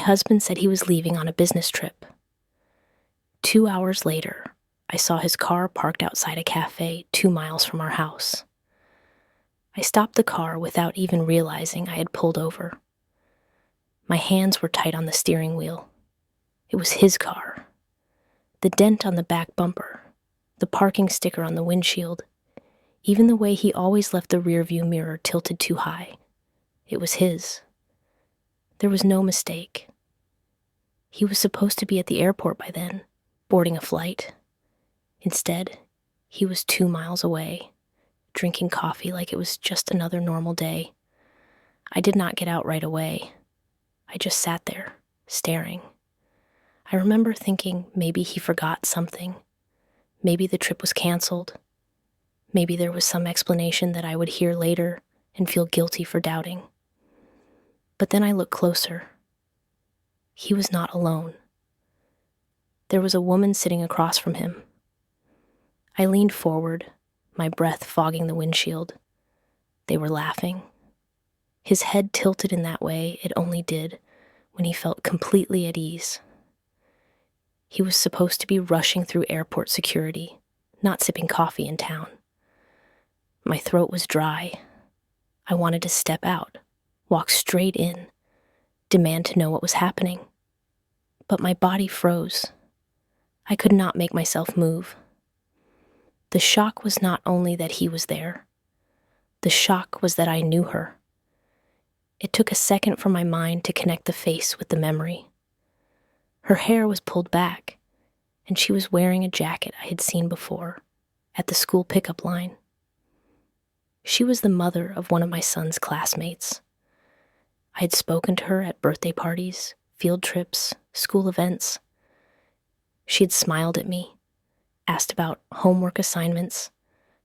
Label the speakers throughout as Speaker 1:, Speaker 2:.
Speaker 1: husband said he was leaving on a business trip. 2 hours later, I saw his car parked outside a cafe 2 miles from our house. I stopped the car without even realizing I had pulled over. My hands were tight on the steering wheel. It was his car. The dent on the back bumper, the parking sticker on the windshield, even the way he always left the rearview mirror tilted too high. It was his. There was no mistake. He was supposed to be at the airport by then, boarding a flight. Instead, he was 2 miles away, drinking coffee like it was just another normal day. I did not get out right away. I just sat there, staring. I remember thinking maybe he forgot something. Maybe the trip was canceled. Maybe there was some explanation that I would hear later and feel guilty for doubting. But then I looked closer. He was not alone. There was a woman sitting across from him. I leaned forward, my breath fogging the windshield. They were laughing. His head tilted in that way it only did when he felt completely at ease. He was supposed to be rushing through airport security, not sipping coffee in town. My throat was dry. I wanted to step out, walk straight in, demand to know what was happening. But my body froze. I could not make myself move. The shock was not only that he was there. The shock was that I knew her. It took a second for my mind to connect the face with the memory. Her hair was pulled back, and she was wearing a jacket I had seen before, at the school pickup line. She was the mother of one of my son's classmates. I had spoken to her at birthday parties, field trips, school events. She had smiled at me, asked about homework assignments,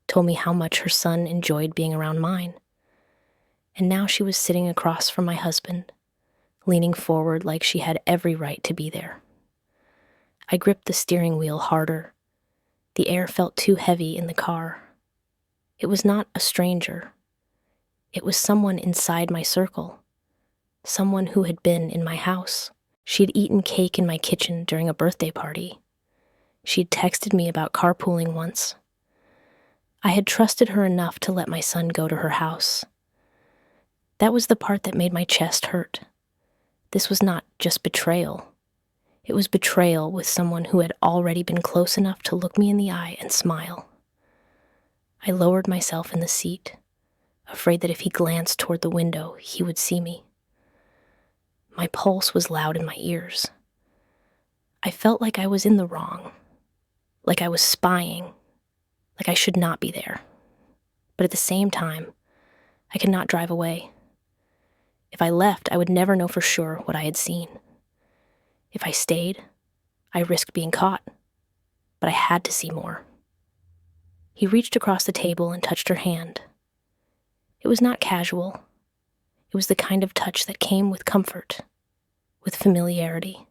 Speaker 1: told me how much her son enjoyed being around mine. And now she was sitting across from my husband, leaning forward like she had every right to be there. I gripped the steering wheel harder. The air felt too heavy in the car. It was not a stranger. It was someone inside my circle, someone who had been in my house. She had eaten cake in my kitchen during a birthday party. She had texted me about carpooling once. I had trusted her enough to let my son go to her house. That was the part that made my chest hurt. This was not just betrayal. It was betrayal with someone who had already been close enough to look me in the eye and smile. I lowered myself in the seat, afraid that if he glanced toward the window, he would see me. My pulse was loud in my ears. I felt like I was in the wrong, like I was spying, like I should not be there. But at the same time, I could not drive away. If I left, I would never know for sure what I had seen. If I stayed, I risked being caught, but I had to see more. He reached across the table and touched her hand. It was not casual. It was the kind of touch that came with comfort, with familiarity.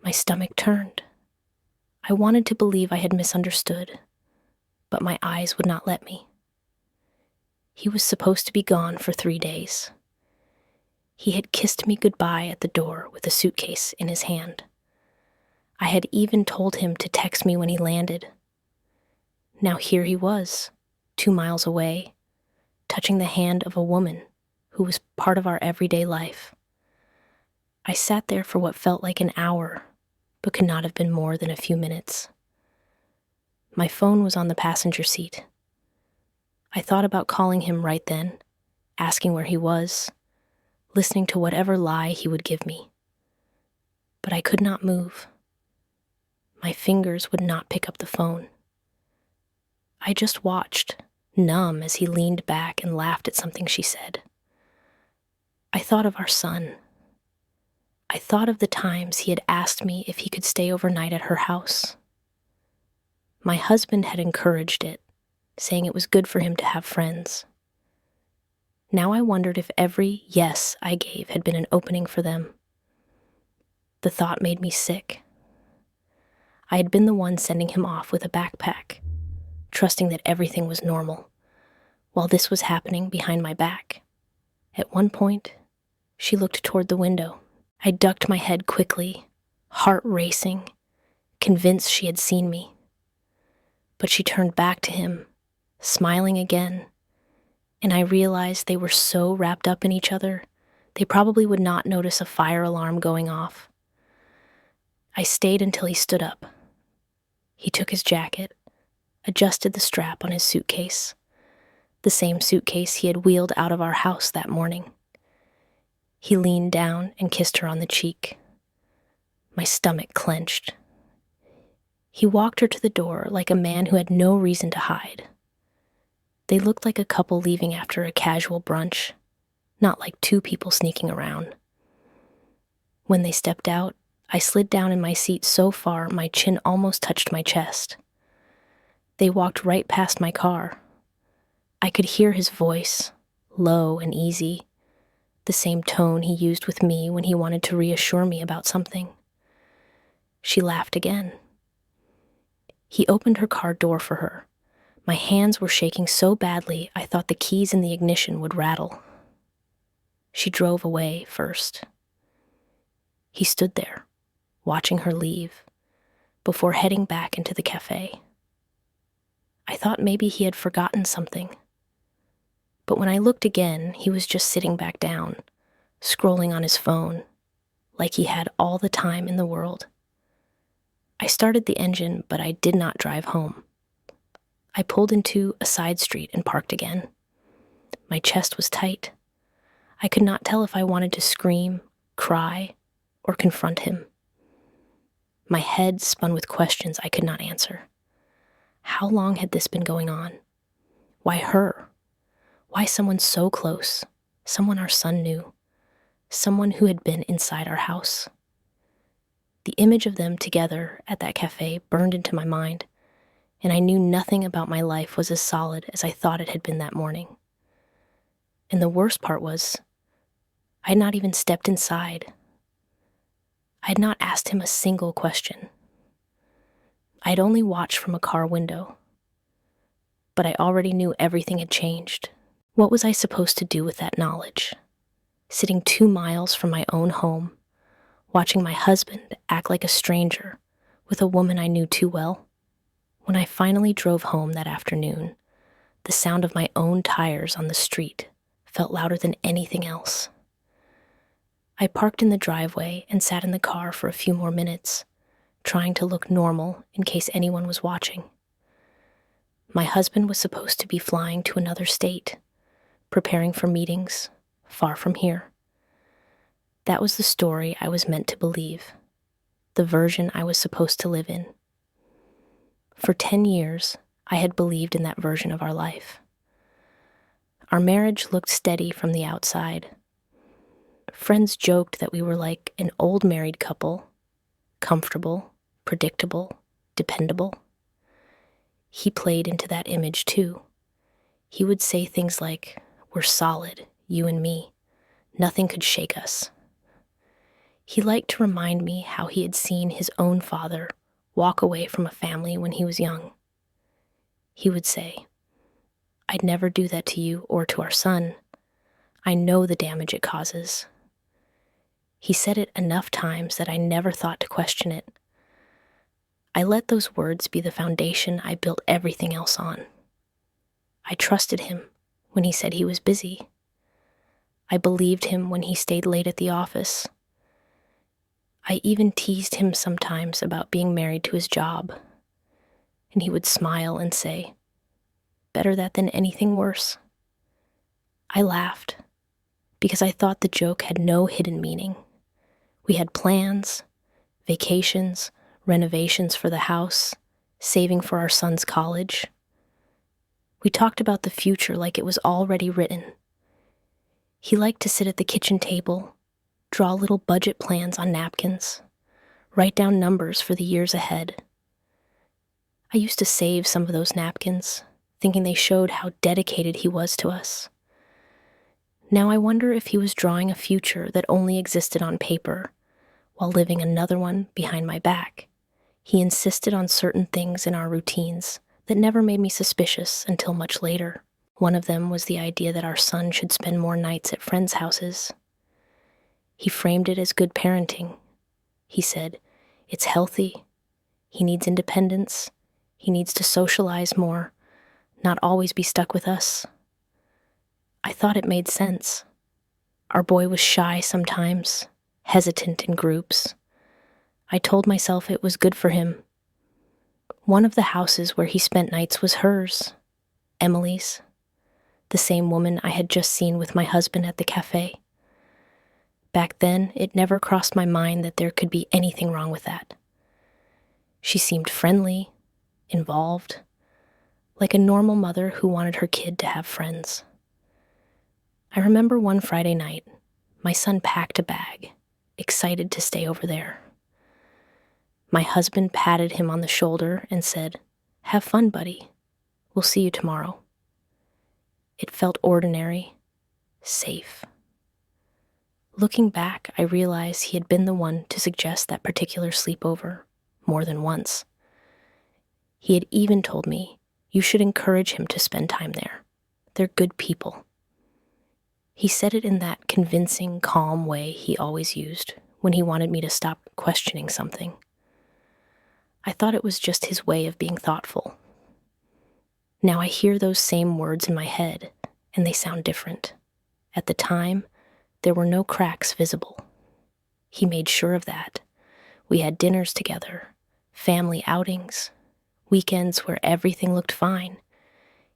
Speaker 1: My stomach turned. I wanted to believe I had misunderstood, but my eyes would not let me. He was supposed to be gone for 3 days. He had kissed me goodbye at the door with a suitcase in his hand. I had even told him to text me when he landed. Now here he was, 2 miles away, touching the hand of a woman who was part of our everyday life. I sat there for what felt like an hour, but could not have been more than a few minutes. My phone was on the passenger seat. I thought about calling him right then, asking where he was, listening to whatever lie he would give me. But I could not move. My fingers would not pick up the phone. I just watched, numb as he leaned back and laughed at something she said. I thought of our son. I thought of the times he had asked me if he could stay overnight at her house. My husband had encouraged it, saying it was good for him to have friends. Now I wondered if every yes I gave had been an opening for them. The thought made me sick. I had been the one sending him off with a backpack, trusting that everything was normal, while this was happening behind my back. At one point, she looked toward the window. I ducked my head quickly, heart racing, convinced she had seen me. But she turned back to him, smiling again, and I realized they were so wrapped up in each other, they probably would not notice a fire alarm going off. I stayed until he stood up. He took his jacket, adjusted the strap on his suitcase, the same suitcase he had wheeled out of our house that morning. He leaned down and kissed her on the cheek. My stomach clenched. He walked her to the door like a man who had no reason to hide. They looked like a couple leaving after a casual brunch, not like two people sneaking around. When they stepped out, I slid down in my seat so far my chin almost touched my chest. They walked right past my car. I could hear his voice, low and easy, the same tone he used with me when he wanted to reassure me about something. She laughed again. He opened her car door for her. My hands were shaking so badly I thought the keys in the ignition would rattle. She drove away first. He stood there, watching her leave, before heading back into the cafe. I thought maybe he had forgotten something. But when I looked again, he was just sitting back down, scrolling on his phone, like he had all the time in the world. I started the engine, but I did not drive home. I pulled into a side street and parked again. My chest was tight. I could not tell if I wanted to scream, cry, or confront him. My head spun with questions I could not answer. How long had this been going on? Why her? Why someone so close? Someone our son knew. Someone who had been inside our house. The image of them together at that cafe burned into my mind, and I knew nothing about my life was as solid as I thought it had been that morning. And the worst part was, I had not even stepped inside. I had not asked him a single question. I had only watched from a car window. But I already knew everything had changed. What was I supposed to do with that knowledge? Sitting 2 miles from my own home, watching my husband act like a stranger with a woman I knew too well. When I finally drove home that afternoon, the sound of my own tires on the street felt louder than anything else. I parked in the driveway and sat in the car for a few more minutes, trying to look normal in case anyone was watching. My husband was supposed to be flying to another state, preparing for meetings far from here. That was the story I was meant to believe, the version I was supposed to live in. For 10 years, I had believed in that version of our life. Our marriage looked steady from the outside. Friends joked that we were like an old married couple, comfortable, predictable, dependable. He played into that image too. He would say things like, "We're solid, you and me. Nothing could shake us." He liked to remind me how he had seen his own father walk away from a family when he was young. He would say, "I'd never do that to you or to our son. I know the damage it causes." He said it enough times that I never thought to question it. I let those words be the foundation I built everything else on. I trusted him when he said he was busy. I believed him when he stayed late at the office. I even teased him sometimes about being married to his job, and he would smile and say, "Better that than anything worse." I laughed, because I thought the joke had no hidden meaning. We had plans, vacations, renovations for the house, saving for our son's college. We talked about the future like it was already written. He liked to sit at the kitchen table, draw little budget plans on napkins, write down numbers for the years ahead. I used to save some of those napkins, thinking they showed how dedicated he was to us. Now I wonder if he was drawing a future that only existed on paper, while living another one behind my back. He insisted on certain things in our routines that never made me suspicious until much later. One of them was the idea that our son should spend more nights at friends' houses. He framed it as good parenting. He said, "It's healthy. He needs independence. He needs to socialize more, not always be stuck with us." I thought it made sense. Our boy was shy sometimes, hesitant in groups. I told myself it was good for him. One of the houses where he spent nights was hers, Emily's, the same woman I had just seen with my husband at the cafe. Back then, it never crossed my mind that there could be anything wrong with that. She seemed friendly, involved, like a normal mother who wanted her kid to have friends. I remember one Friday night, my son packed a bag, excited to stay over there. My husband patted him on the shoulder and said, "Have fun, buddy. We'll see you tomorrow." It felt ordinary, safe. Looking back, I realized he had been the one to suggest that particular sleepover more than once. He had even told me, "You should encourage him to spend time there. They're good people." He said it in that convincing, calm way he always used when he wanted me to stop questioning something. I thought it was just his way of being thoughtful. Now I hear those same words in my head, and they sound different. At the time, there were no cracks visible. He made sure of that. We had dinners together, family outings, weekends where everything looked fine.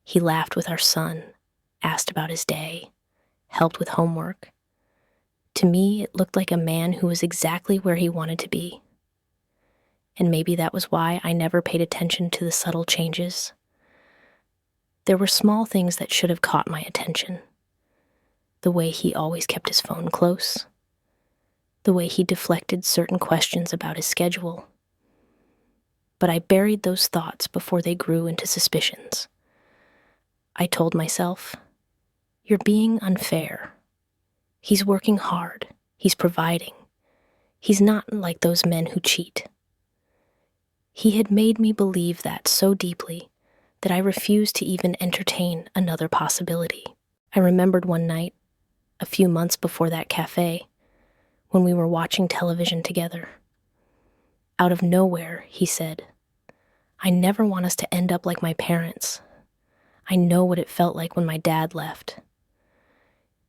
Speaker 1: He laughed with our son, asked about his day, helped with homework. To me, it looked like a man who was exactly where he wanted to be. And maybe that was why I never paid attention to the subtle changes. There were small things that should have caught my attention. The way he always kept his phone close. The way he deflected certain questions about his schedule. But I buried those thoughts before they grew into suspicions. I told myself, "You're being unfair. He's working hard. He's providing. He's not like those men who cheat." He had made me believe that so deeply that I refused to even entertain another possibility. I remembered one night, a few months before that cafe, when we were watching television together. Out of nowhere, he said, "I never want us to end up like my parents. I know what it felt like when my dad left."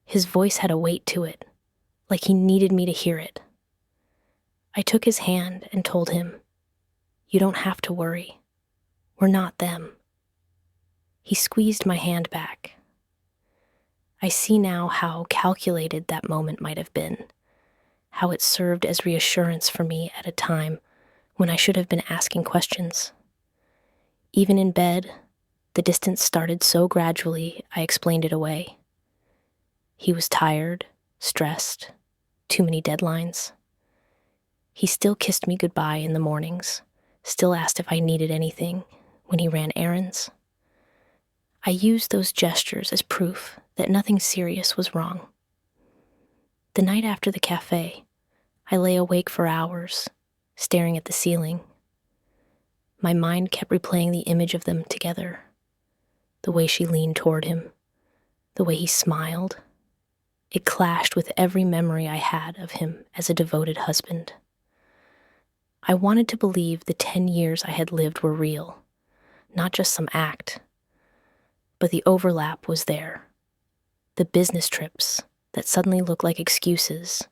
Speaker 1: His voice had a weight to it, like he needed me to hear it. I took his hand and told him, "You don't have to worry. We're not them." He squeezed my hand back. I see now how calculated that moment might have been, how it served as reassurance for me at a time when I should have been asking questions. Even in bed, the distance started so gradually I explained it away. He was tired, stressed, too many deadlines. He still kissed me goodbye in the mornings, still asked if I needed anything when he ran errands. I used those gestures as proof that nothing serious was wrong. The night after the cafe, I lay awake for hours, staring at the ceiling. My mind kept replaying the image of them together, the way she leaned toward him, the way he smiled. It clashed with every memory I had of him as a devoted husband. I wanted to believe the 10 years I had lived were real, not just some act. But the overlap was there. The business trips that suddenly looked like excuses.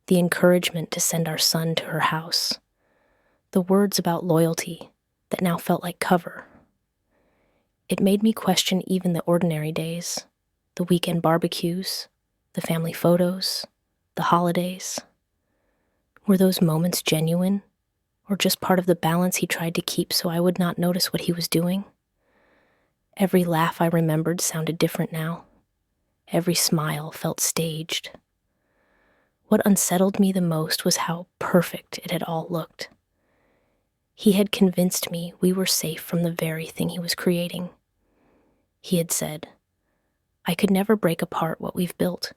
Speaker 1: The encouragement to send our son to her house. The words about loyalty that now felt like cover. It made me question even the ordinary days, the weekend barbecues, the family photos, the holidays. Were those moments genuine, or just part of the balance he tried to keep so I would not notice what he was doing? Every laugh I remembered sounded different now. Every smile felt staged. What unsettled me the most was how perfect it had all looked. He had convinced me we were safe from the very thing he was creating. He had said, "I could never break apart what we've built."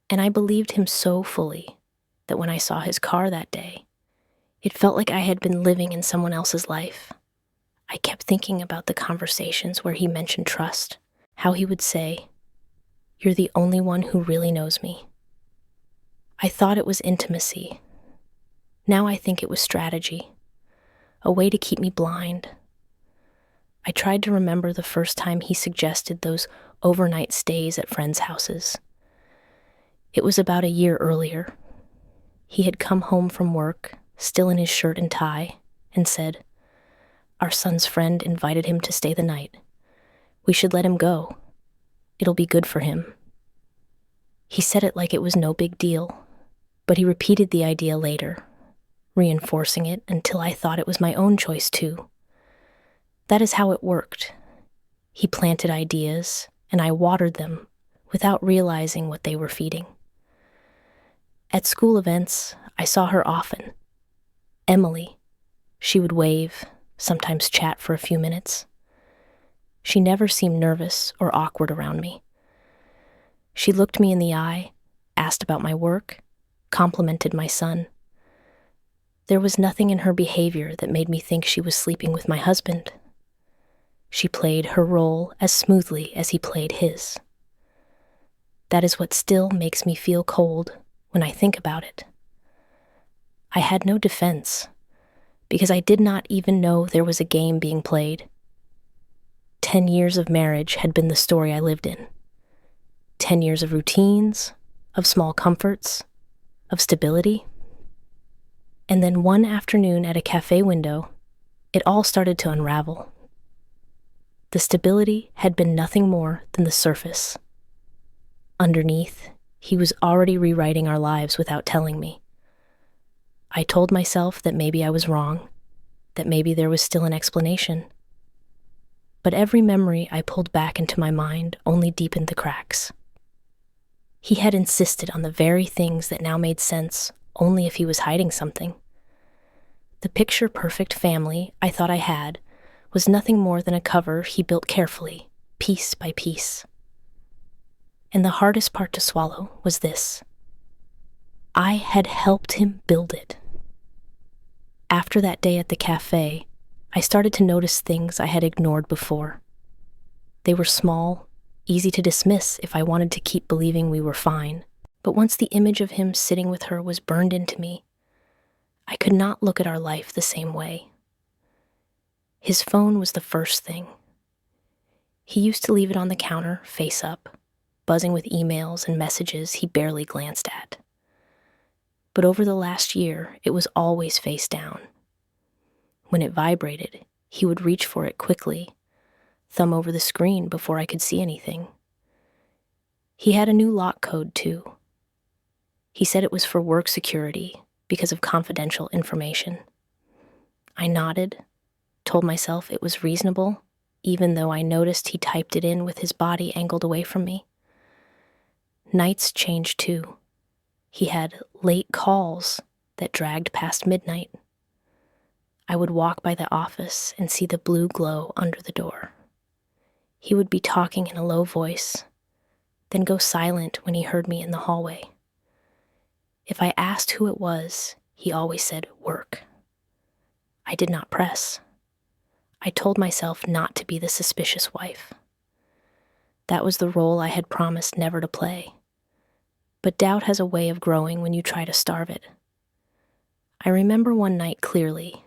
Speaker 1: And I believed him so fully that when I saw his car that day, it felt like I had been living in someone else's life. I kept thinking about the conversations where he mentioned trust, how he would say, "You're the only one who really knows me." I thought it was intimacy. Now I think it was strategy, a way to keep me blind. I tried to remember the first time he suggested those overnight stays at friends' houses. It was about a year earlier. He had come home from work, still in his shirt and tie, and said, "Our son's friend invited him to stay the night. We should let him go. It'll be good for him." He said it like it was no big deal, but he repeated the idea later, reinforcing it until I thought it was my own choice too. That is how it worked. He planted ideas, and I watered them without realizing what they were feeding. At school events, I saw her often. Emily. She would wave, sometimes chat for a few minutes. She never seemed nervous or awkward around me. She looked me in the eye, asked about my work, complimented my son. There was nothing in her behavior that made me think she was sleeping with my husband. She played her role as smoothly as he played his. That is what still makes me feel cold when I think about it. I had no defense, because I did not even know there was a game being played. 10 years of marriage had been the story I lived in. 10 years of routines, of small comforts, of stability. And then one afternoon at a cafe window, it all started to unravel. The stability had been nothing more than the surface. Underneath, he was already rewriting our lives without telling me. I told myself that maybe I was wrong, that maybe there was still an explanation. But every memory I pulled back into my mind only deepened the cracks. He had insisted on the very things that now made sense only if he was hiding something. The picture-perfect family I thought I had was nothing more than a cover he built carefully, piece by piece. And the hardest part to swallow was this: I had helped him build it. After that day at the cafe, I started to notice things I had ignored before. They were small, easy to dismiss if I wanted to keep believing we were fine. But once the image of him sitting with her was burned into me, I could not look at our life the same way. His phone was the first thing. He used to leave it on the counter, face up, buzzing with emails and messages he barely glanced at. But over the last year, it was always face down. When it vibrated, he would reach for it quickly, thumb over the screen before I could see anything. He had a new lock code, too. He said it was for work security because of confidential information. I nodded, told myself it was reasonable, even though I noticed he typed it in with his body angled away from me. Nights changed, too. He had late calls that dragged past midnight. I would walk by the office and see the blue glow under the door. He would be talking in a low voice, then go silent when he heard me in the hallway. If I asked who it was, he always said, "Work." I did not press. I told myself not to be the suspicious wife. That was the role I had promised never to play. But doubt has a way of growing when you try to starve it. I remember one night clearly.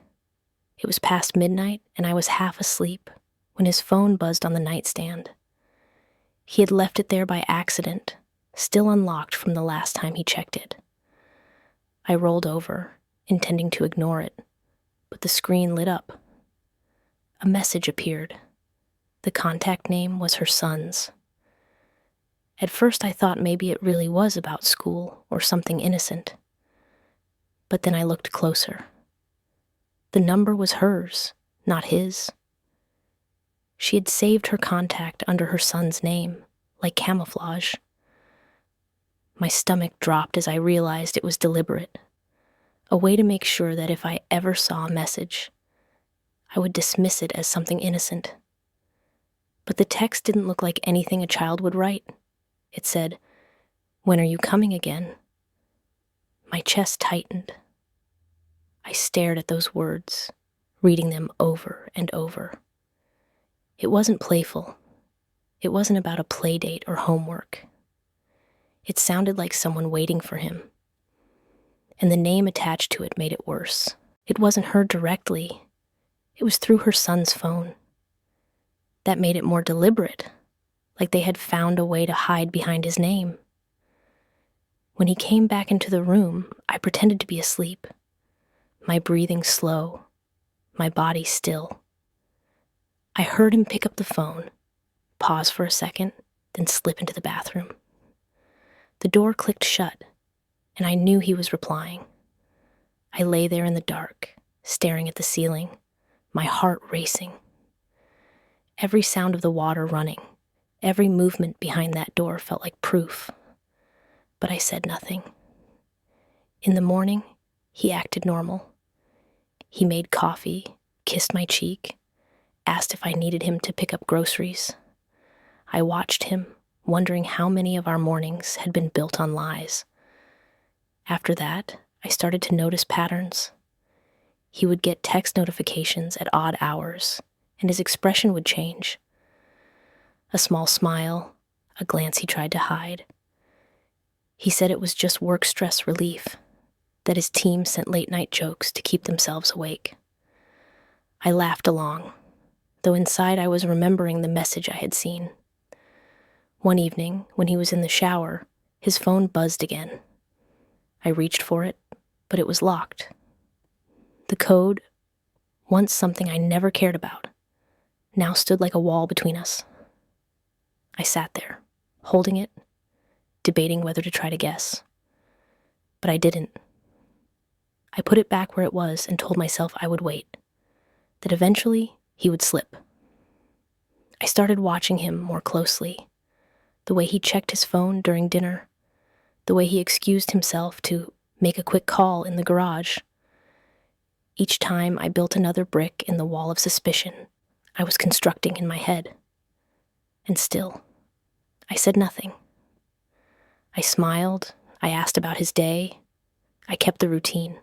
Speaker 1: It was past midnight, and I was half asleep when his phone buzzed on the nightstand. He had left it there by accident, still unlocked from the last time he checked it. I rolled over, intending to ignore it, but the screen lit up. A message appeared. The contact name was her son's. At first I thought maybe it really was about school or something innocent. But then I looked closer. The number was hers, not his. She had saved her contact under her son's name, like camouflage. My stomach dropped as I realized it was deliberate, a way to make sure that if I ever saw a message, I would dismiss it as something innocent. But the text didn't look like anything a child would write. It said, "When are you coming again?" My chest tightened. I stared at those words, reading them over and over. It wasn't playful. It wasn't about a play date or homework. It sounded like someone waiting for him, and the name attached to it made it worse. It wasn't her directly. It was through her son's phone. That made it more deliberate, like they had found a way to hide behind his name. When he came back into the room, I pretended to be asleep, my breathing slow, my body still. I heard him pick up the phone, pause for a second, then slip into the bathroom. The door clicked shut, and I knew he was replying. I lay there in the dark, staring at the ceiling, my heart racing. Every sound of the water running, every movement behind that door felt like proof. But I said nothing. In the morning, he acted normal. He made coffee, kissed my cheek, asked if I needed him to pick up groceries. I watched him, wondering how many of our mornings had been built on lies. After that, I started to notice patterns. He would get text notifications at odd hours, and his expression would change. A small smile, a glance he tried to hide. He said it was just work stress relief, that his team sent late-night jokes to keep themselves awake. I laughed along, though inside I was remembering the message I had seen. One evening, when he was in the shower, his phone buzzed again. I reached for it, but it was locked. The code, once something I never cared about, now stood like a wall between us. I sat there, holding it, debating whether to try to guess. But I didn't. I put it back where it was and told myself I would wait, that eventually he would slip. I started watching him more closely, the way he checked his phone during dinner, the way he excused himself to make a quick call in the garage. Each time I built another brick in the wall of suspicion I was constructing in my head. And still, I said nothing. I smiled, I asked about his day, I kept the routine.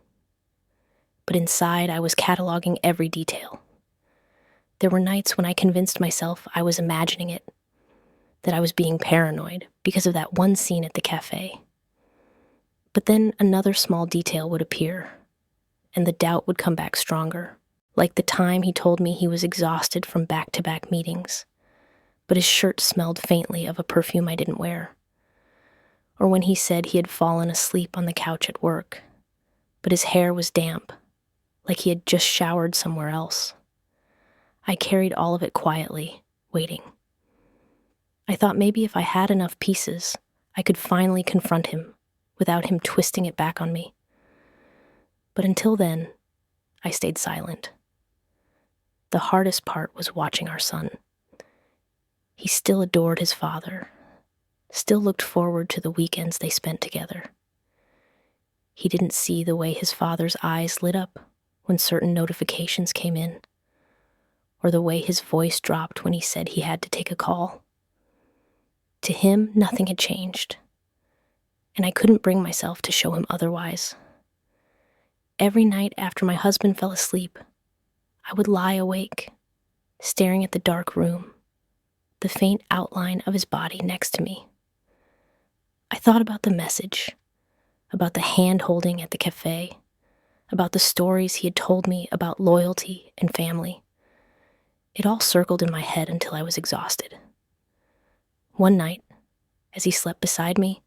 Speaker 1: But inside I was cataloging every detail. There were nights when I convinced myself I was imagining it, that I was being paranoid because of that one scene at the cafe. But then another small detail would appear, and the doubt would come back stronger, like the time he told me he was exhausted from back-to-back meetings, but his shirt smelled faintly of a perfume I didn't wear. Or when he said he had fallen asleep on the couch at work, but his hair was damp, like he had just showered somewhere else. I carried all of it quietly, waiting. I thought maybe if I had enough pieces, I could finally confront him without him twisting it back on me. But until then, I stayed silent. The hardest part was watching our son. He still adored his father, still looked forward to the weekends they spent together. He didn't see the way his father's eyes lit up when certain notifications came in, or the way his voice dropped when he said he had to take a call. To him, nothing had changed, and I couldn't bring myself to show him otherwise. Every night after my husband fell asleep, I would lie awake, staring at the dark room, the faint outline of his body next to me. I thought about the message, about the hand-holding at the cafe, about the stories he had told me about loyalty and family. It all circled in my head until I was exhausted. One night, as he slept beside me,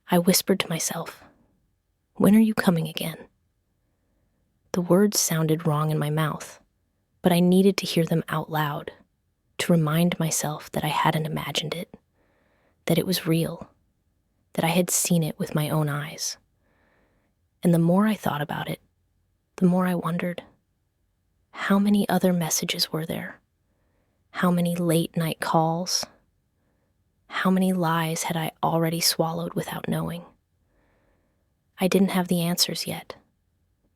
Speaker 1: I whispered to myself, "When are you coming again?" The words sounded wrong in my mouth, but I needed to hear them out loud, to remind myself that I hadn't imagined it, that it was real, that I had seen it with my own eyes. And the more I thought about it, the more I wondered, how many other messages were there? How many late-night calls? How many lies had I already swallowed without knowing? I didn't have the answers yet,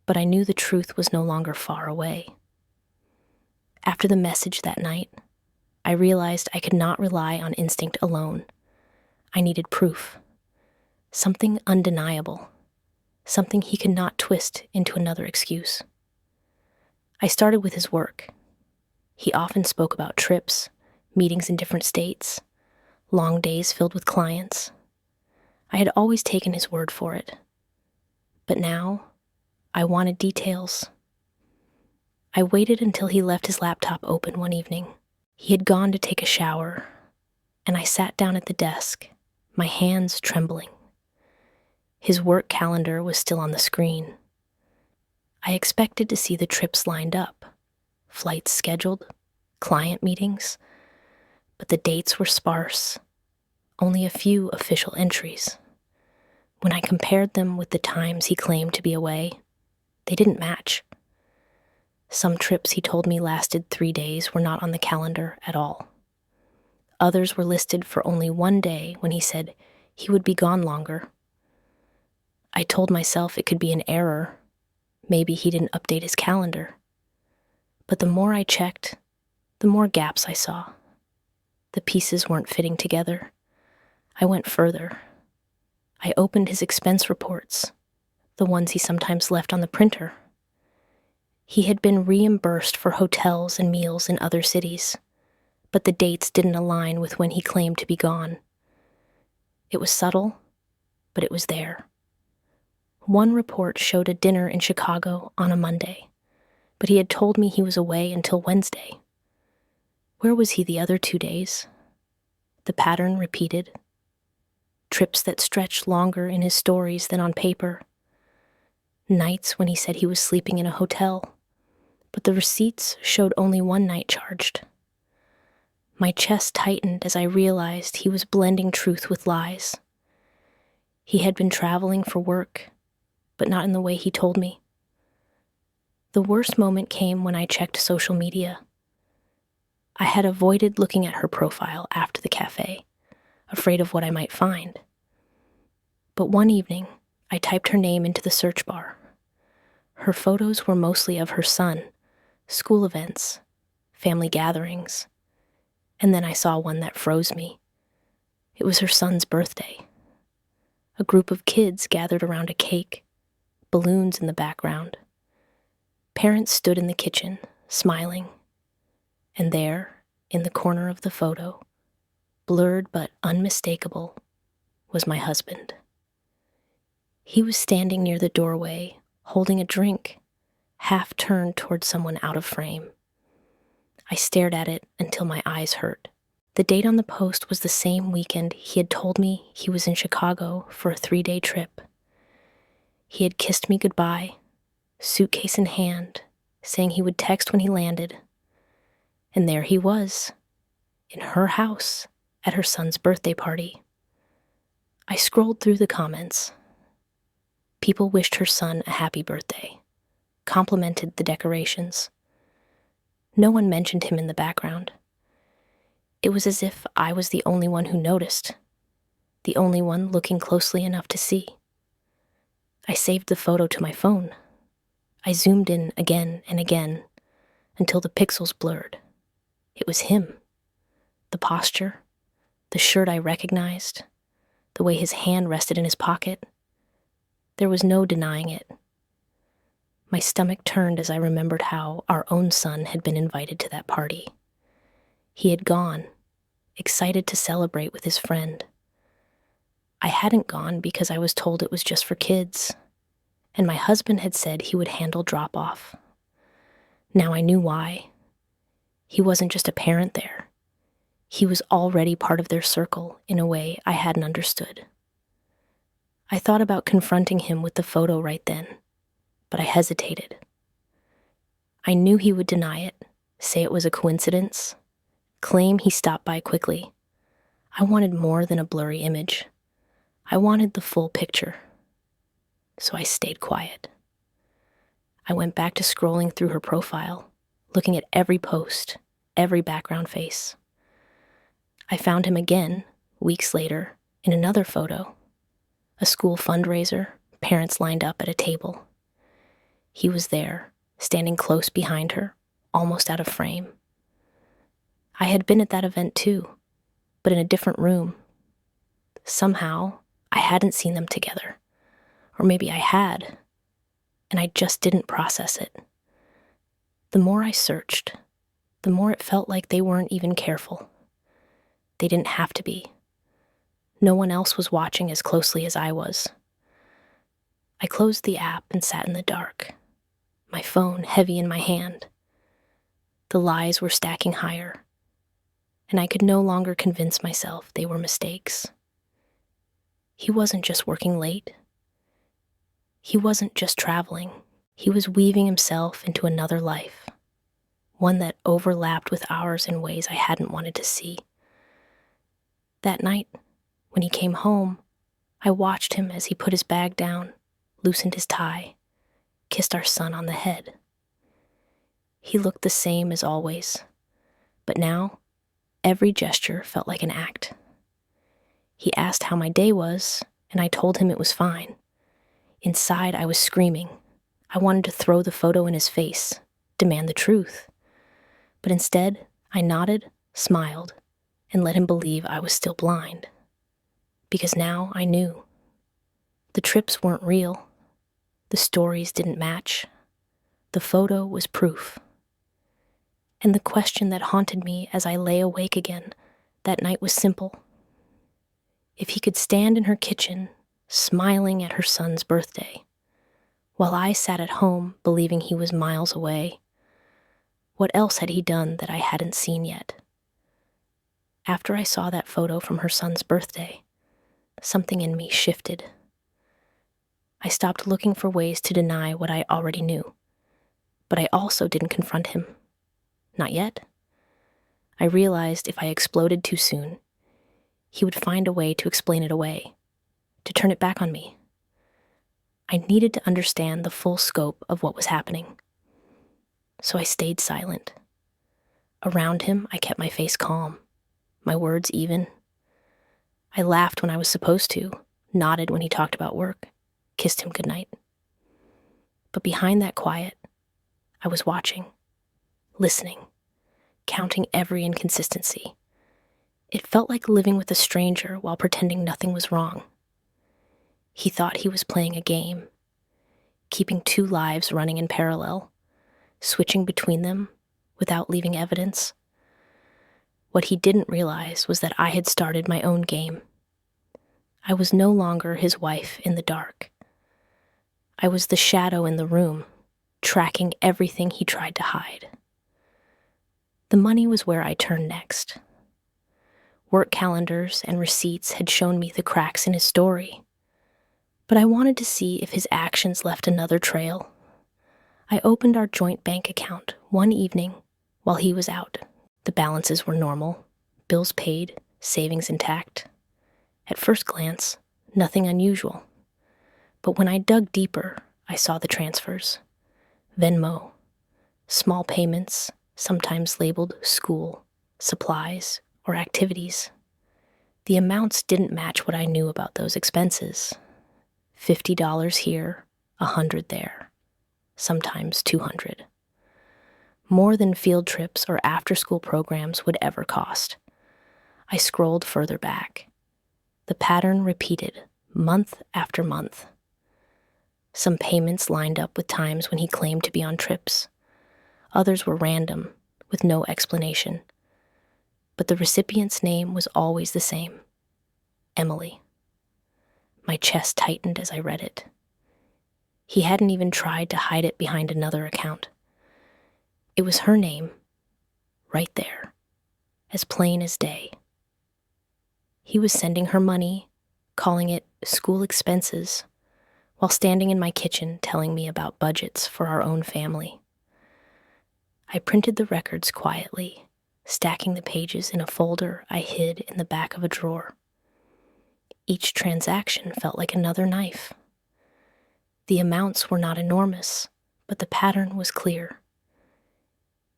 Speaker 1: but I knew the truth was no longer far away. After the message that night, I realized I could not rely on instinct alone. I needed proof, something undeniable, something he could not twist into another excuse. I started with his work. He often spoke about trips, meetings in different states, long days filled with clients. I had always taken his word for it. But now, I wanted details. I waited until he left his laptop open one evening. He had gone to take a shower, and I sat down at the desk, my hands trembling. His work calendar was still on the screen. I expected to see the trips lined up, flights scheduled, client meetings, but the dates were sparse, only a few official entries. When I compared them with the times he claimed to be away, they didn't match. Some trips he told me lasted 3 days were not on the calendar at all. Others were listed for only 1 day when he said he would be gone longer. I told myself it could be an error. Maybe he didn't update his calendar. But the more I checked, the more gaps I saw. The pieces weren't fitting together. I went further. I opened his expense reports, the ones he sometimes left on the printer. He had been reimbursed for hotels and meals in other cities, but the dates didn't align with when he claimed to be gone. It was subtle, but it was there. One report showed a dinner in Chicago on a Monday, but he had told me he was away until Wednesday. Where was he the other 2 days? The pattern repeated. Trips that stretched longer in his stories than on paper. Nights when he said he was sleeping in a hotel, but the receipts showed only 1 night charged. My chest tightened as I realized he was blending truth with lies. He had been traveling for work, but not in the way he told me. The worst moment came when I checked social media. I had avoided looking at her profile after the cafe, afraid of what I might find. But one evening, I typed her name into the search bar. Her photos were mostly of her son, school events, family gatherings, and then I saw one that froze me. It was her son's birthday. A group of kids gathered around a cake, balloons in the background. Parents stood in the kitchen, smiling, and there, in the corner of the photo, blurred but unmistakable, was my husband. He was standing near the doorway, holding a drink, half turned toward someone out of frame. I stared at it until my eyes hurt. The date on the post was the same weekend he had told me he was in Chicago for a 3-day trip. He had kissed me goodbye, suitcase in hand, saying he would text when he landed. And there he was, in her house, at her son's birthday party. I scrolled through the comments. People wished her son a happy birthday, complimented the decorations. No one mentioned him in the background. It was as if I was the only one who noticed, the only one looking closely enough to see. I saved the photo to my phone. I zoomed in again and again until the pixels blurred. It was him. The posture, the shirt I recognized, the way his hand rested in his pocket. There was no denying it. My stomach turned as I remembered how our own son had been invited to that party. He had gone, excited to celebrate with his friend. I hadn't gone because I was told it was just for kids, and my husband had said he would handle drop-off. Now I knew why. He wasn't just a parent there. He was already part of their circle in a way I hadn't understood. I thought about confronting him with the photo right then, but I hesitated. I knew he would deny it, say it was a coincidence, claim he stopped by quickly. I wanted more than a blurry image. I wanted the full picture. So I stayed quiet. I went back to scrolling through her profile, looking at every post, every background face. I found him again, weeks later, in another photo. A school fundraiser, parents lined up at a table. He was there, standing close behind her, almost out of frame. I had been at that event too, but in a different room. Somehow, I hadn't seen them together. Or maybe I had, and I just didn't process it. The more I searched, the more it felt like they weren't even careful. They didn't have to be. No one else was watching as closely as I was. I closed the app and sat in the dark, my phone heavy in my hand. The lies were stacking higher, and I could no longer convince myself they were mistakes. He wasn't just working late. He wasn't just traveling. He was weaving himself into another life, one that overlapped with ours in ways I hadn't wanted to see. That night, when he came home, I watched him as he put his bag down, loosened his tie, kissed our son on the head. He looked the same as always, but now every gesture felt like an act. He asked how my day was, and I told him it was fine. Inside, I was screaming. I wanted to throw the photo in his face, demand the truth. But instead, I nodded, smiled, and let him believe I was still blind. Because now I knew. The trips weren't real. The stories didn't match. The photo was proof. And the question that haunted me as I lay awake again that night was simple. If he could stand in her kitchen, smiling at her son's birthday, while I sat at home believing he was miles away, what else had he done that I hadn't seen yet? After I saw that photo from her son's birthday, something in me shifted. I stopped looking for ways to deny what I already knew, but I also didn't confront him. Not yet. I realized if I exploded too soon, he would find a way to explain it away, to turn it back on me. I needed to understand the full scope of what was happening. So I stayed silent. Around him, I kept my face calm, my words even. I laughed when I was supposed to, nodded when he talked about work, kissed him goodnight. But behind that quiet, I was watching, listening, counting every inconsistency. It felt like living with a stranger while pretending nothing was wrong. He thought he was playing a game, keeping two lives running in parallel, switching between them without leaving evidence. What he didn't realize was that I had started my own game. I was no longer his wife in the dark. I was the shadow in the room, tracking everything he tried to hide. The money was where I turned next. Work calendars and receipts had shown me the cracks in his story, but I wanted to see if his actions left another trail. I opened our joint bank account one evening while he was out. The balances were normal, bills paid, savings intact. At first glance, nothing unusual. But when I dug deeper, I saw the transfers. Venmo, small payments, sometimes labeled school, supplies, or activities. The amounts didn't match what I knew about those expenses. $50 here, $100 there, sometimes $200. More than field trips or after-school programs would ever cost. I scrolled further back. The pattern repeated, month after month. Some payments lined up with times when he claimed to be on trips. Others were random, with no explanation. But the recipient's name was always the same: Emily. My chest tightened as I read it. He hadn't even tried to hide it behind another account. It was her name, right there, as plain as day. He was sending her money, calling it school expenses, while standing in my kitchen telling me about budgets for our own family. I printed the records quietly, stacking the pages in a folder I hid in the back of a drawer. Each transaction felt like another knife. The amounts were not enormous, but the pattern was clear.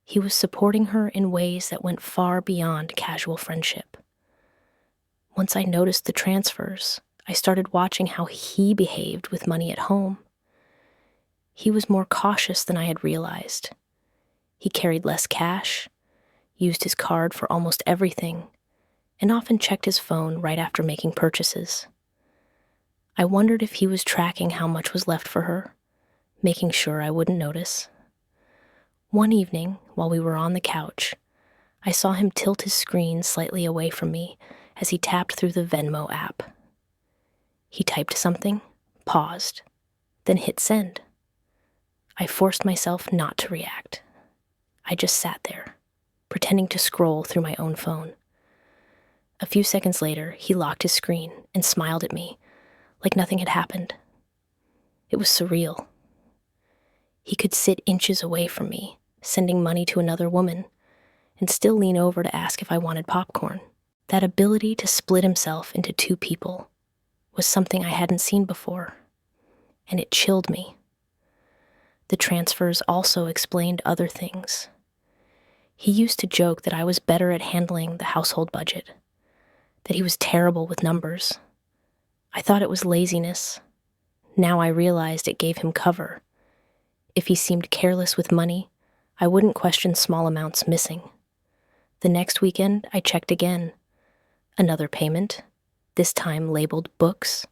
Speaker 1: He was supporting her in ways that went far beyond casual friendship. Once I noticed the transfers, I started watching how he behaved with money at home. He was more cautious than I had realized. He carried less cash, used his card for almost everything, and often checked his phone right after making purchases. I wondered if he was tracking how much was left for her, making sure I wouldn't notice. One evening, while we were on the couch, I saw him tilt his screen slightly away from me as he tapped through the Venmo app. He typed something, paused, then hit send. I forced myself not to react. I just sat there, pretending to scroll through my own phone. A few seconds later, he locked his screen and smiled at me like nothing had happened. It was surreal. He could sit inches away from me, sending money to another woman, and still lean over to ask if I wanted popcorn. That ability to split himself into two people was something I hadn't seen before, and it chilled me. The transfers also explained other things. He used to joke that I was better at handling the household budget, that he was terrible with numbers. I thought it was laziness. Now I realized it gave him cover. If he seemed careless with money, I wouldn't question small amounts missing. The next weekend, I checked again. Another payment, this time labeled books.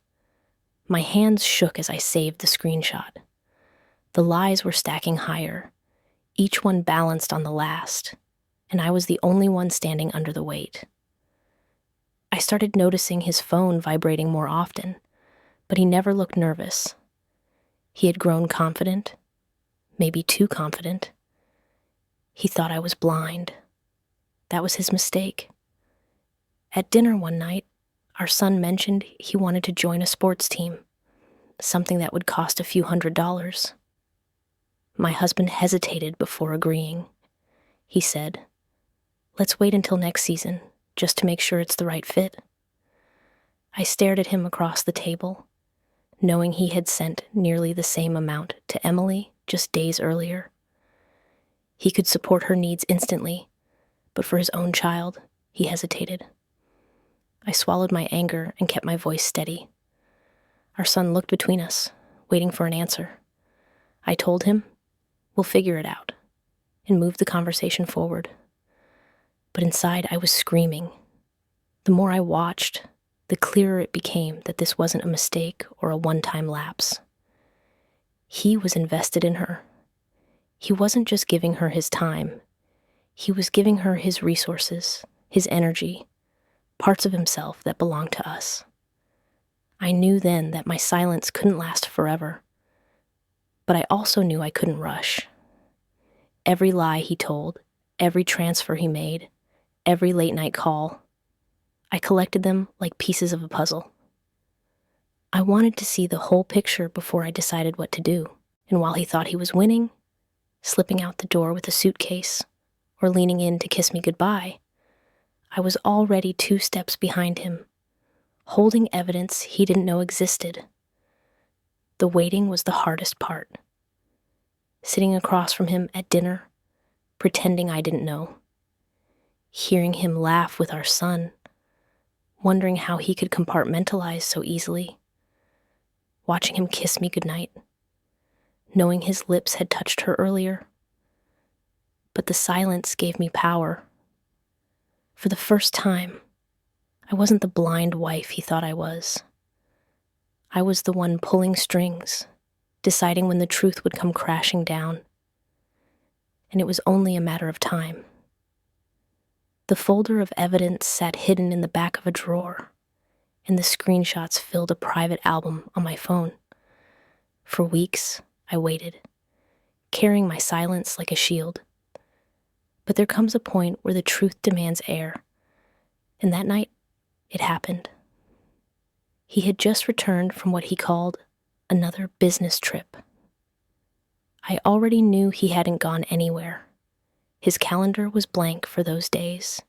Speaker 1: My hands shook as I saved the screenshot. The lies were stacking higher, each one balanced on the last, and I was the only one standing under the weight. I started noticing his phone vibrating more often, but he never looked nervous. He had grown confident, maybe too confident. He thought I was blind. That was his mistake. At dinner one night, our son mentioned he wanted to join a sports team, something that would cost a few $100s. My husband hesitated before agreeing. He said, "Let's wait until next season, just to make sure it's the right fit." I stared at him across the table, knowing he had sent nearly the same amount to Emily just days earlier. He could support her needs instantly, but for his own child, he hesitated. I swallowed my anger and kept my voice steady. Our son looked between us, waiting for an answer. I told him, "We'll figure it out," and moved the conversation forward. But inside, I was screaming. The more I watched, the clearer it became that this wasn't a mistake or a one-time lapse. He was invested in her. He wasn't just giving her his time. He was giving her his resources, his energy, parts of himself that belonged to us. I knew then that my silence couldn't last forever, but I also knew I couldn't rush. Every lie he told, every transfer he made, every late-night call, I collected them like pieces of a puzzle. I wanted to see the whole picture before I decided what to do, and while he thought he was winning, slipping out the door with a suitcase, or leaning in to kiss me goodbye, I was already 2 steps behind him, holding evidence he didn't know existed. The waiting was the hardest part. Sitting across from him at dinner, pretending I didn't know. Hearing him laugh with our son, wondering how he could compartmentalize so easily. Watching him kiss me goodnight, knowing his lips had touched her earlier. But the silence gave me power. For the first time, I wasn't the blind wife he thought I was. I was the one pulling strings, deciding when the truth would come crashing down. And it was only a matter of time. The folder of evidence sat hidden in the back of a drawer, and the screenshots filled a private album on my phone. For weeks, I waited, carrying my silence like a shield. But there comes a point where the truth demands air, and that night, it happened. He had just returned from what he called another business trip. I already knew he hadn't gone anywhere. His calendar was blank for those days.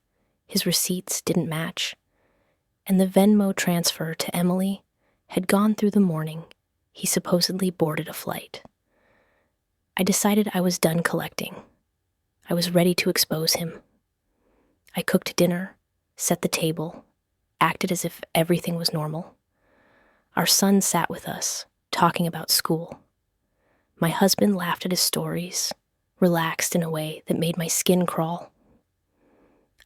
Speaker 1: His receipts didn't match. And the Venmo transfer to Emily had gone through the morning he supposedly boarded a flight. I decided I was done collecting. I was ready to expose him. I cooked dinner, set the table, acted as if everything was normal. Our son sat with us, talking about school. My husband laughed at his stories, relaxed in a way that made my skin crawl.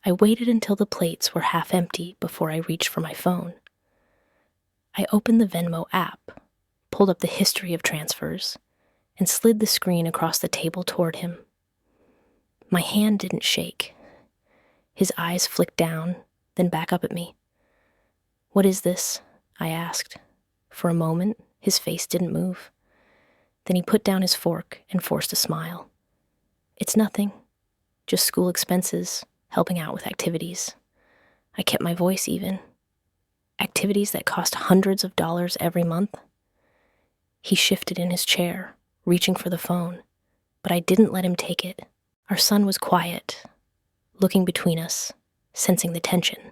Speaker 1: I waited until the plates were half empty before I reached for my phone. I opened the Venmo app, pulled up the history of transfers, and slid the screen across the table toward him. My hand didn't shake. His eyes flicked down, then back up at me. "What is this?" I asked. For a moment, his face didn't move. Then he put down his fork and forced a smile. "It's nothing. Just school expenses, helping out with activities." I kept my voice even. Activities that cost hundreds of dollars every month? He shifted in his chair, reaching for the phone, but I didn't let him take it. Our son was quiet, looking between us, sensing the tension.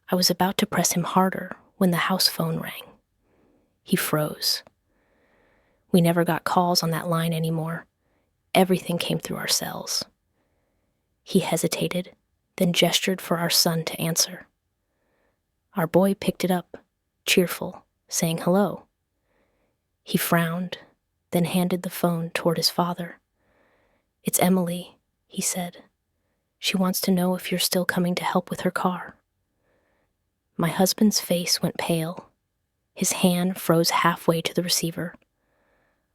Speaker 1: I was about to press him harder when the house phone rang. He froze. We never got calls on that line anymore. Everything came through our cells. He hesitated, then gestured for our son to answer. Our boy picked it up, cheerful, saying hello. He frowned, then handed the phone toward his father. "It's Emily," he said. "She wants to know if you're still coming to help with her car." My husband's face went pale. His hand froze halfway to the receiver.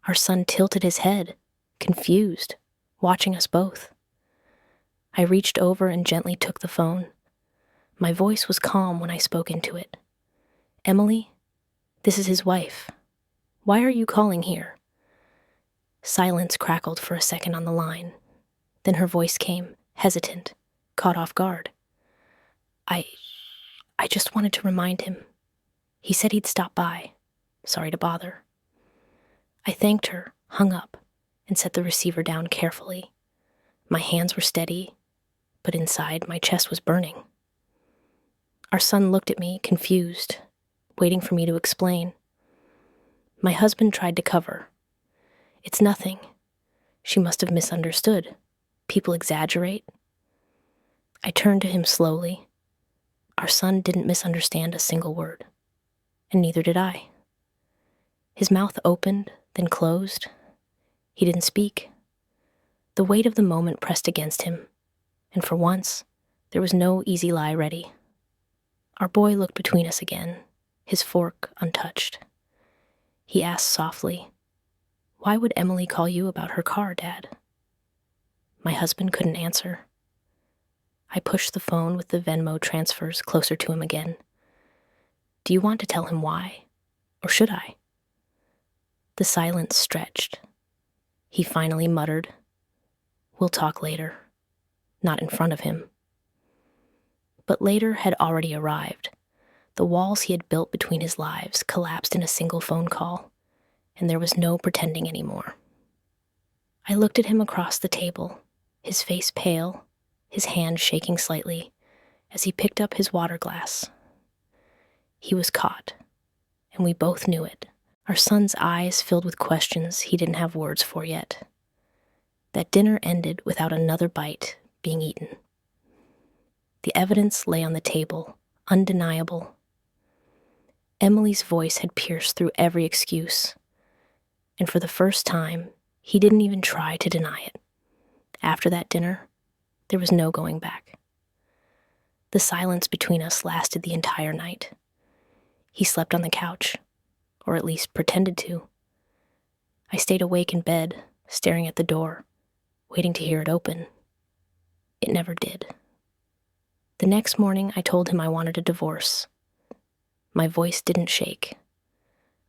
Speaker 1: Our son tilted his head, confused, watching us both. I reached over and gently took the phone. My voice was calm when I spoke into it. "Emily, this is his wife. Why are you calling here?" Silence crackled for a second on the line. Then her voice came, hesitant, caught off guard. I just wanted to remind him. He said he'd stop by. Sorry to bother." I thanked her, hung up, and set the receiver down carefully. My hands were steady, but inside my chest was burning. Our son looked at me, confused, waiting for me to explain. My husband tried to cover. "It's nothing. She must have misunderstood. People exaggerate." I turned to him slowly. Our son didn't misunderstand a single word, and neither did I. His mouth opened, then closed. He didn't speak. The weight of the moment pressed against him, and for once, there was no easy lie ready. Our boy looked between us again, his fork untouched. He asked softly, "Why would Emily call you about her car, Dad?" My husband couldn't answer. I pushed the phone with the Venmo transfers closer to him again. "Do you want to tell him why? Or should I?" The silence stretched. He finally muttered, "We'll talk later." Not in front of him. But later had already arrived. The walls he had built between his lives collapsed in a single phone call, and there was no pretending anymore. I looked at him across the table, his face pale, his hand shaking slightly, as he picked up his water glass. He was caught, and we both knew it. Our son's eyes filled with questions he didn't have words for yet. That dinner ended without another bite being eaten. The evidence lay on the table, undeniable. Emily's voice had pierced through every excuse, and for the first time, he didn't even try to deny it. After that dinner, there was no going back. The silence between us lasted the entire night. He slept on the couch, or at least pretended to. I stayed awake in bed, staring at the door, waiting to hear it open. It never did. The next morning, I told him I wanted a divorce. My voice didn't shake.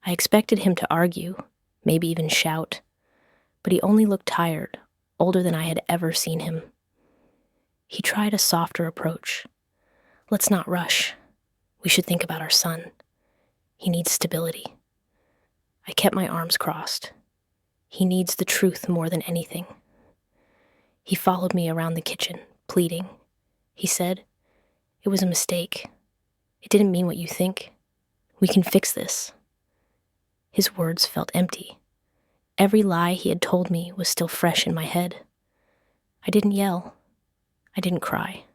Speaker 1: I expected him to argue, maybe even shout, but he only looked tired, older than I had ever seen him. He tried a softer approach. "Let's not rush. We should think about our son. He needs stability." I kept my arms crossed. He needs the truth more than anything. He followed me around the kitchen, pleading. He said, "It was a mistake. It didn't mean what you think. We can fix this." His words felt empty. Every lie he had told me was still fresh in my head. I didn't yell. I didn't cry.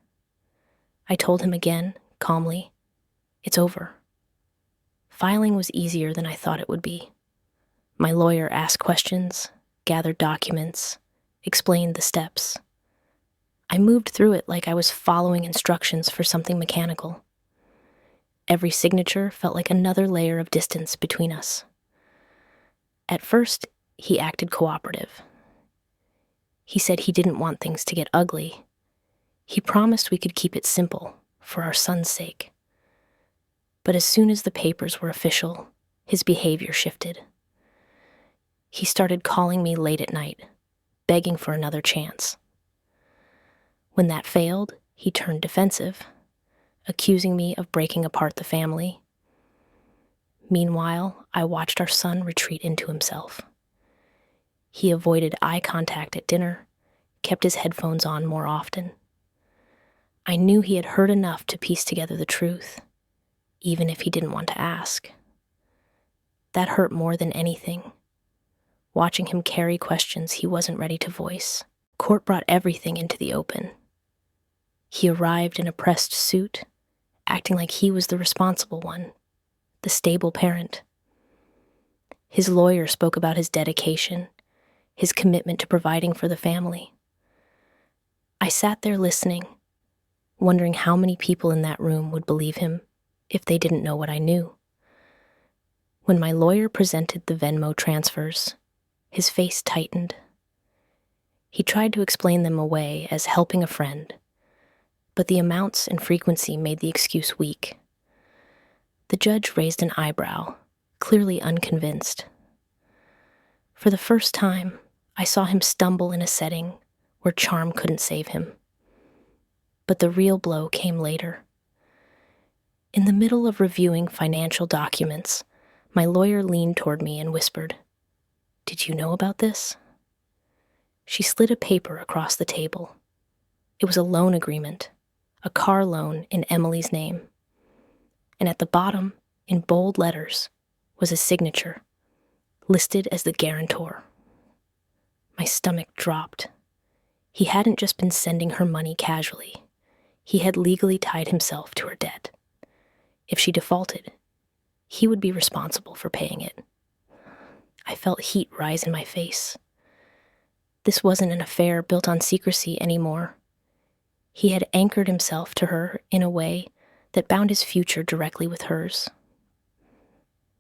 Speaker 1: I told him again, calmly, "It's over." Filing was easier than I thought it would be. My lawyer asked questions, gathered documents, explained the steps. I moved through it like I was following instructions for something mechanical. Every signature felt like another layer of distance between us. At first, he acted cooperative. He said he didn't want things to get ugly. He promised we could keep it simple, for our son's sake. But as soon as the papers were official, his behavior shifted. He started calling me late at night, begging for another chance. When that failed, he turned defensive, accusing me of breaking apart the family. Meanwhile, I watched our son retreat into himself. He avoided eye contact at dinner, kept his headphones on more often. I knew he had heard enough to piece together the truth, even if he didn't want to ask. That hurt more than anything, watching him carry questions he wasn't ready to voice. Court brought everything into the open. He arrived in a pressed suit, acting like he was the responsible one, the stable parent. His lawyer spoke about his dedication, his commitment to providing for the family. I sat there listening, wondering how many people in that room would believe him if they didn't know what I knew. When my lawyer presented the Venmo transfers, his face tightened. He tried to explain them away as helping a friend, but the amounts and frequency made the excuse weak. The judge raised an eyebrow, clearly unconvinced. For the first time, I saw him stumble in a setting where charm couldn't save him. But the real blow came later. In the middle of reviewing financial documents, my lawyer leaned toward me and whispered, "Did you know about this?" She slid a paper across the table. It was a loan agreement, a car loan in Emily's name. And at the bottom, in bold letters, was a signature, listed as the guarantor. My stomach dropped. He hadn't just been sending her money casually. He had legally tied himself to her debt. If she defaulted, he would be responsible for paying it. I felt heat rise in my face. This wasn't an affair built on secrecy anymore. He had anchored himself to her in a way that bound his future directly with hers.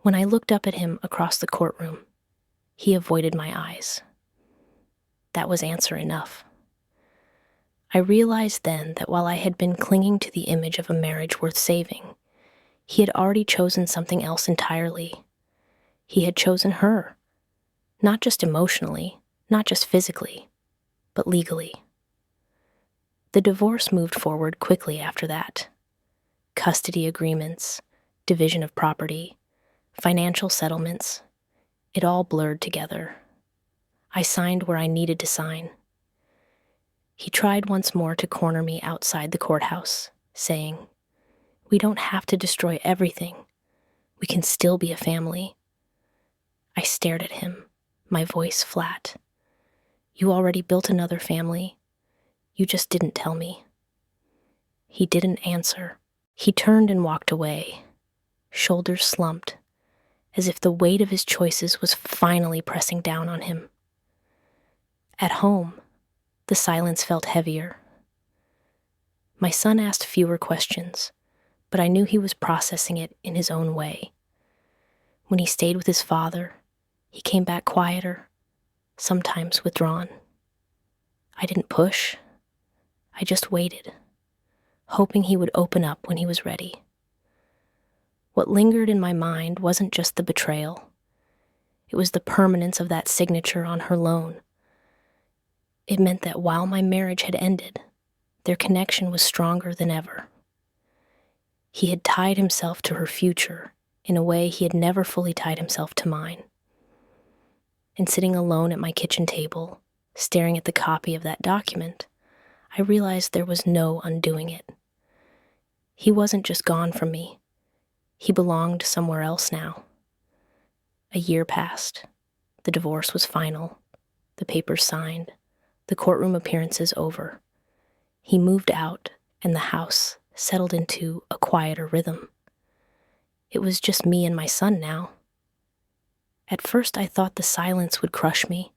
Speaker 1: When I looked up at him across the courtroom, he avoided my eyes. That was answer enough. I realized then that while I had been clinging to the image of a marriage worth saving, he had already chosen something else entirely. He had chosen her, not just emotionally, not just physically, but legally. The divorce moved forward quickly after that. Custody agreements, division of property, financial settlements, it all blurred together. I signed where I needed to sign. He tried once more to corner me outside the courthouse, saying, "We don't have to destroy everything. We can still be a family." I stared at him, my voice flat. "You already built another family. You just didn't tell me." He didn't answer. He turned and walked away, shoulders slumped, as if the weight of his choices was finally pressing down on him. At home, the silence felt heavier. My son asked fewer questions, but I knew he was processing it in his own way. When he stayed with his father, he came back quieter, sometimes withdrawn. I didn't push. I just waited, hoping he would open up when he was ready. What lingered in my mind wasn't just the betrayal. It was the permanence of that signature on her loan. It meant that while my marriage had ended, their connection was stronger than ever. He had tied himself to her future in a way he had never fully tied himself to mine. And sitting alone at my kitchen table, staring at the copy of that document, I realized there was no undoing it. He wasn't just gone from me. He belonged somewhere else now. A year passed. The divorce was final. The papers signed. The courtroom appearances over. He moved out, and the house settled into a quieter rhythm. It was just me and my son now. At first I thought the silence would crush me.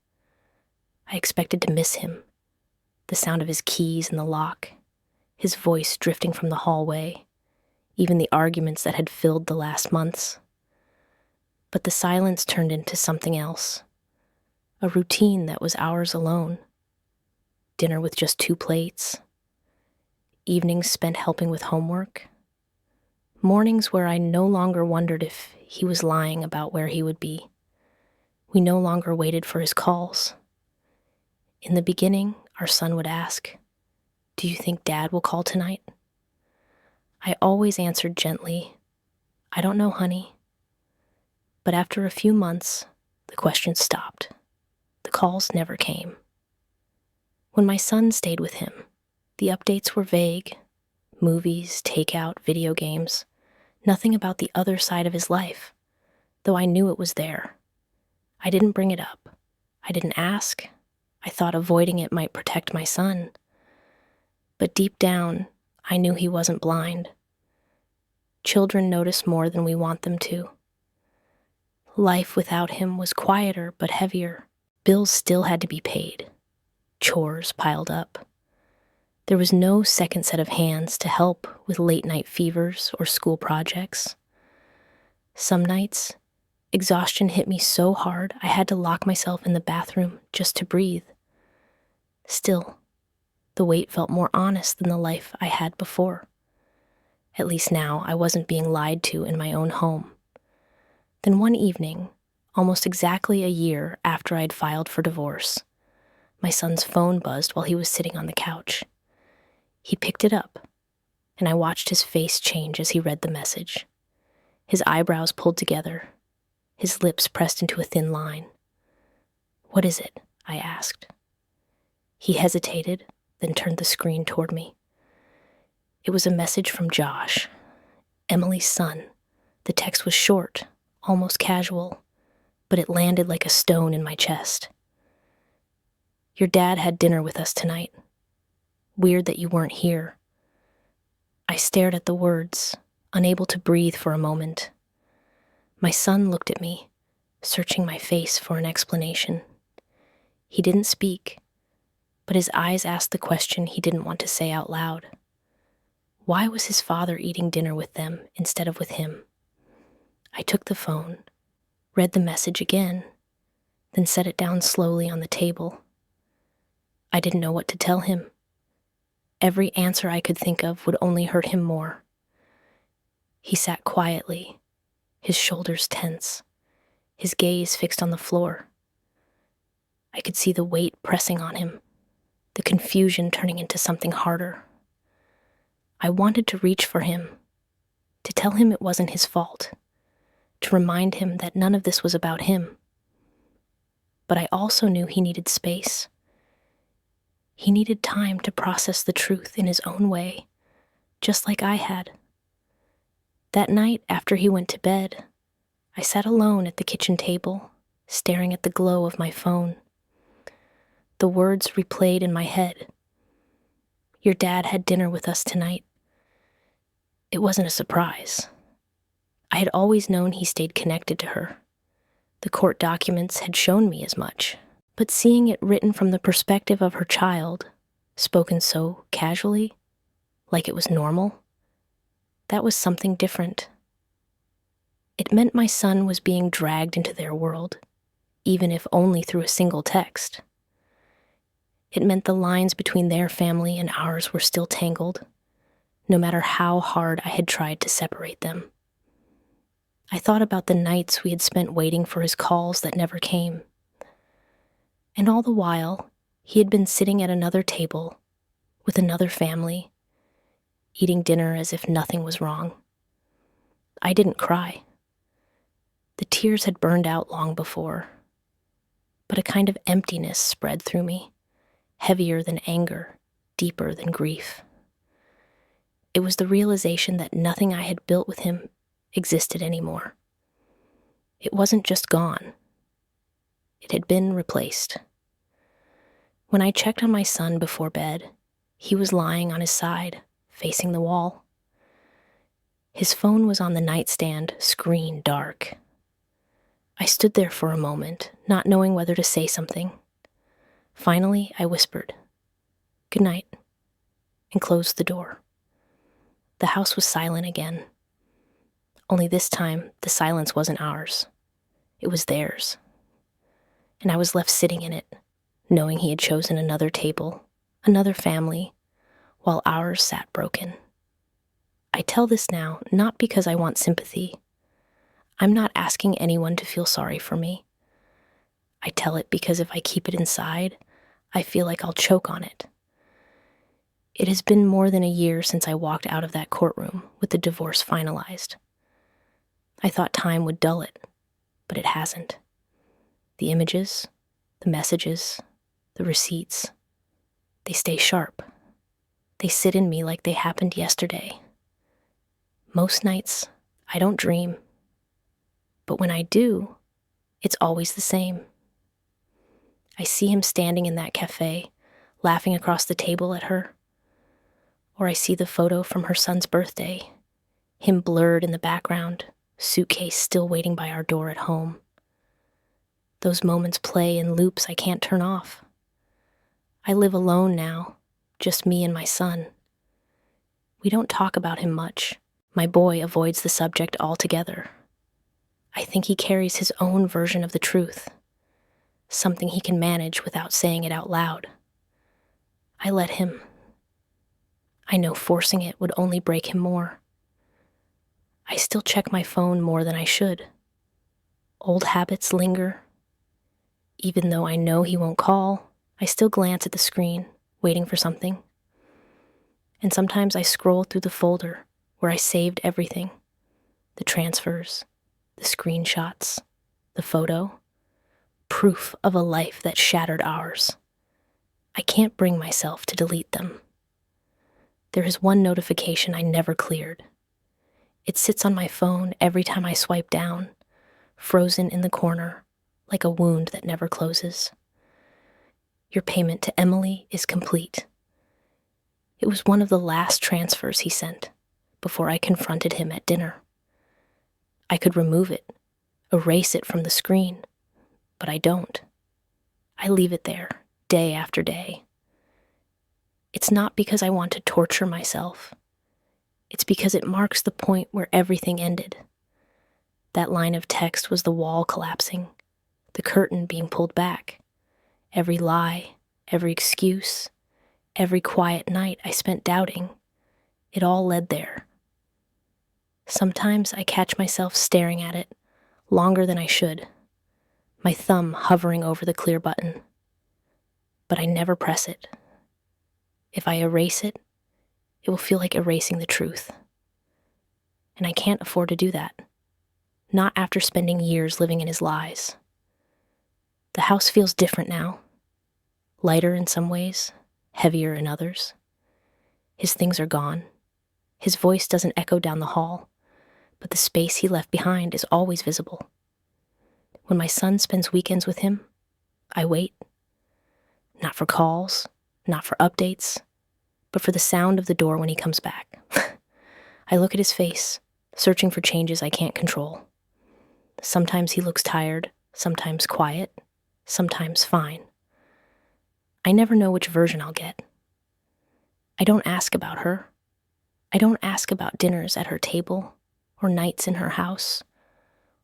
Speaker 1: I expected to miss him. The sound of his keys in the lock, his voice drifting from the hallway, even the arguments that had filled the last months. But the silence turned into something else, a routine that was ours alone. Dinner with just 2 plates, evenings spent helping with homework, mornings where I no longer wondered if he was lying about where he would be. We no longer waited for his calls. In the beginning, our son would ask, "Do you think Dad will call tonight?" I always answered gently, "I don't know, honey." But after a few months, the question stopped. The calls never came. When my son stayed with him, the updates were vague. Movies, takeout, video games. Nothing about the other side of his life, though I knew it was there. I didn't bring it up. I didn't ask. I thought avoiding it might protect my son. But deep down, I knew he wasn't blind. Children notice more than we want them to. Life without him was quieter but heavier. Bills still had to be paid. Chores piled up. There was no second set of hands to help with late-night fevers or school projects. Some nights, exhaustion hit me so hard I had to lock myself in the bathroom just to breathe. Still, the weight felt more honest than the life I had before. At least now I wasn't being lied to in my own home. Then one evening, almost exactly a year after I'd filed for divorce, my son's phone buzzed while he was sitting on the couch. He picked it up, and I watched his face change as he read the message. His eyebrows pulled together, his lips pressed into a thin line. "What is it?" I asked. He hesitated, then turned the screen toward me. It was a message from Josh, Emily's son. The text was short, almost casual, but it landed like a stone in my chest. "Your dad had dinner with us tonight. Weird that you weren't here." I stared at the words, unable to breathe for a moment. My son looked at me, searching my face for an explanation. He didn't speak, but his eyes asked the question he didn't want to say out loud. Why was his father eating dinner with them instead of with him? I took the phone, read the message again, then set it down slowly on the table. I didn't know what to tell him. Every answer I could think of would only hurt him more. He sat quietly, his shoulders tense, his gaze fixed on the floor. I could see the weight pressing on him, the confusion turning into something harder. I wanted to reach for him, to tell him it wasn't his fault, to remind him that none of this was about him. But I also knew he needed space. He needed time to process the truth in his own way, just like I had. That night, after he went to bed, I sat alone at the kitchen table, staring at the glow of my phone. The words replayed in my head. Your dad had dinner with us tonight. It wasn't a surprise. I had always known he stayed connected to her. The court documents had shown me as much. But seeing it written from the perspective of her child, spoken so casually, like it was normal, that was something different. It meant my son was being dragged into their world, even if only through a single text. It meant the lines between their family and ours were still tangled, no matter how hard I had tried to separate them. I thought about the nights we had spent waiting for his calls that never came. And all the while, he had been sitting at another table, with another family, eating dinner as if nothing was wrong. I didn't cry. The tears had burned out long before, but a kind of emptiness spread through me, heavier than anger, deeper than grief. It was the realization that nothing I had built with him existed anymore. It wasn't just gone. It had been replaced. When I checked on my son before bed, he was lying on his side, facing the wall. His phone was on the nightstand, screen dark. I stood there for a moment, not knowing whether to say something. Finally, I whispered, "Good night," and closed the door. The house was silent again. Only this time, the silence wasn't ours. It was theirs. And I was left sitting in it, knowing he had chosen another table, another family, while ours sat broken. I tell this now not because I want sympathy. I'm not asking anyone to feel sorry for me. I tell it because if I keep it inside, I feel like I'll choke on it. It has been more than a year since I walked out of that courtroom with the divorce finalized. I thought time would dull it, but it hasn't. The images, the messages, the receipts, they stay sharp. They sit in me like they happened yesterday. Most nights, I don't dream. But when I do, it's always the same. I see him standing in that cafe, laughing across the table at her. Or I see the photo from her son's birthday, him blurred in the background, suitcase still waiting by our door at home. Those moments play in loops I can't turn off. I live alone now, just me and my son. We don't talk about him much. My boy avoids the subject altogether. I think he carries his own version of the truth, something he can manage without saying it out loud. I let him. I know forcing it would only break him more. I still check my phone more than I should. Old habits linger. Even though I know he won't call, I still glance at the screen, waiting for something. And sometimes I scroll through the folder where I saved everything. The transfers, the screenshots, the photo. Proof of a life that shattered ours. I can't bring myself to delete them. There is one notification I never cleared. It sits on my phone every time I swipe down, frozen in the corner, like a wound that never closes. Your payment to Emily is complete. It was one of the last transfers he sent before I confronted him at dinner. I could remove it, erase it from the screen, but I don't. I leave it there, day after day. It's not because I want to torture myself. It's because it marks the point where everything ended. That line of text was the wall collapsing, the curtain being pulled back. Every lie, every excuse, every quiet night I spent doubting, it all led there. Sometimes I catch myself staring at it longer than I should, my thumb hovering over the clear button. But I never press it. If I erase it, it will feel like erasing the truth. And I can't afford to do that. Not after spending years living in his lies. The house feels different now. Lighter in some ways, heavier in others. His things are gone. His voice doesn't echo down the hall, but the space he left behind is always visible. When my son spends weekends with him, I wait. Not for calls, not for updates, but for the sound of the door when he comes back. I look at his face, searching for changes I can't control. Sometimes he looks tired, sometimes quiet, sometimes fine. I never know which version I'll get. I don't ask about her. I don't ask about dinners at her table, or nights in her house,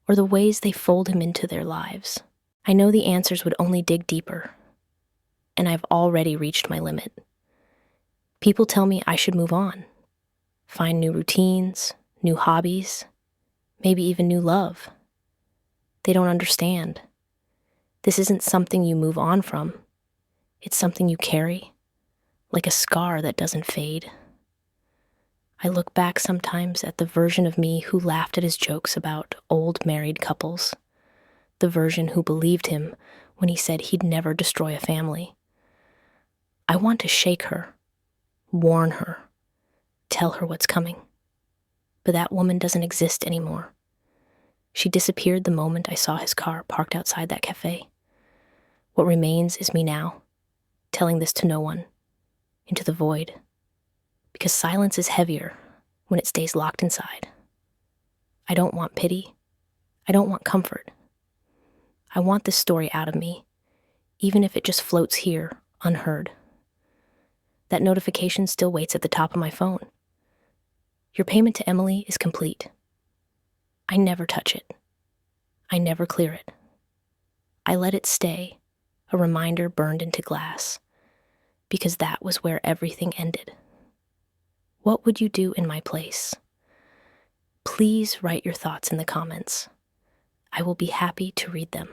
Speaker 1: or the ways they fold him into their lives. I know the answers would only dig deeper, and I've already reached my limit. People tell me I should move on, find new routines, new hobbies, maybe even new love. They don't understand. This isn't something you move on from. It's something you carry, like a scar that doesn't fade. I look back sometimes at the version of me who laughed at his jokes about old married couples, the version who believed him when he said he'd never destroy a family. I want to shake her, warn her, tell her what's coming. But that woman doesn't exist anymore. She disappeared the moment I saw his car parked outside that cafe. What remains is me now, telling this to no one, into the void. Because silence is heavier when it stays locked inside. I don't want pity. I don't want comfort. I want this story out of me, even if it just floats here, unheard. That notification still waits at the top of my phone. Your payment to Emily is complete. I never touch it. I never clear it. I let it stay, a reminder burned into glass, because that was where everything ended. What would you do in my place? Please write your thoughts in the comments. I will be happy to read them.